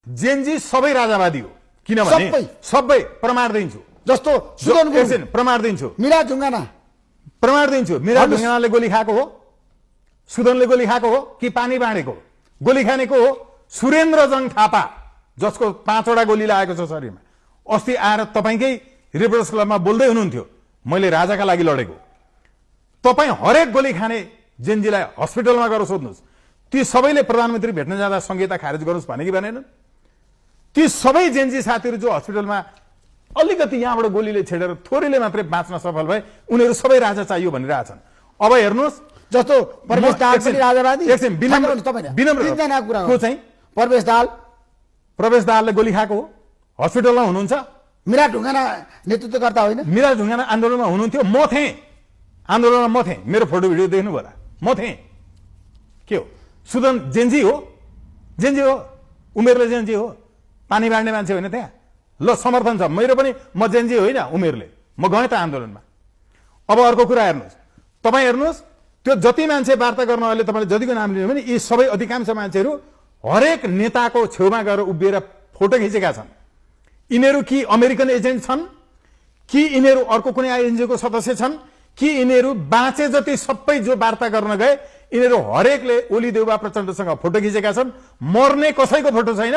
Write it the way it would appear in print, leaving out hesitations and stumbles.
Gen Z सबै राजावादी हो किनभने सबै प्रमाण दिन्छु जस्तो सुदन गुरुङ प्रमाण दिन्छु मिरा ढुङ्गाना प्रमाण दिन्छु मिरा ढुङ्गानाले गोली खाएको हो सुदनले गोली खाएको हो कि पानी बाँडेको गोली खानेको हो सुरेन्द्रजङ थापा जसको 5 वटा गोली लागेको छ शरीरमा अस्ति आएर तपाईकै रिपोर्टर्स क्लबमा बोल्दै हुनुहुन्थ्यो मैले राजाका लागि लडेको तपाई हरेक गोली खाने जेनजीलाई हस्पिटलमा गएर सोध्नुस् ती सबैले प्रधानमन्त्री भेट्न जाँदा संहिता खारेज गरोस् भने कि भनेनन् ती सबै जेनजी साथीहरू जो हस्पिटलमा अलिकति यहाँबाट गोलीले छेडेर थोरैले मात्रै बाँच्न सफल भए उनीहरू सबै राजा चाहियो भनिरहेछन् अब हेर्नुस् जस्तो परवेश दाल पनि राजावादी एकछिन विनम्र तीनजना कुरा को चाहिँ प्रवेश दालले गोली खाएको हो हस्पिटलमा हुनुहुन्छ मिरा ढुङ्गाना नेतृत्वकर्ता होइन मिरा ढुङ्गाना आन्दोलनमा हुनुहुन्थ्यो म थिएँ आन्दोलनमा म थिएँ मेरो फोटो भिडियो देख्नु होला म थिएँ के हो सुदन जेनजी हो उमेरले जेनजी हो पानी बाँड्ने मान्छे होइन त्यहाँ ल समर्थन छ मेरो पनि म जेनजी होइन उमेरले म गएँ त आन्दोलनमा अब अर्को कुरा हेर्नुहोस् तपाईँ हेर्नुहोस् त्यो जति मान्छे वार्ता गर्न अहिले तपाईँले जतिको नाम लिनु भने यी सबै अधिकांश मान्छेहरू हरेक नेताको छेउमा गएर उभिएर फोटो खिचेका छन् यिनीहरू कि अमेरिकन एजेन्ट छन् कि यिनीहरू अर्को कुनै आइएनजिओको सदस्य छन् कि यिनीहरू बाँचे जति सबै जो वार्ता गर्न गए यिनीहरू हरेकले ओली देउबा प्रचण्डसँग फोटो खिचेका छन् मर्ने कसैको फोटो छैन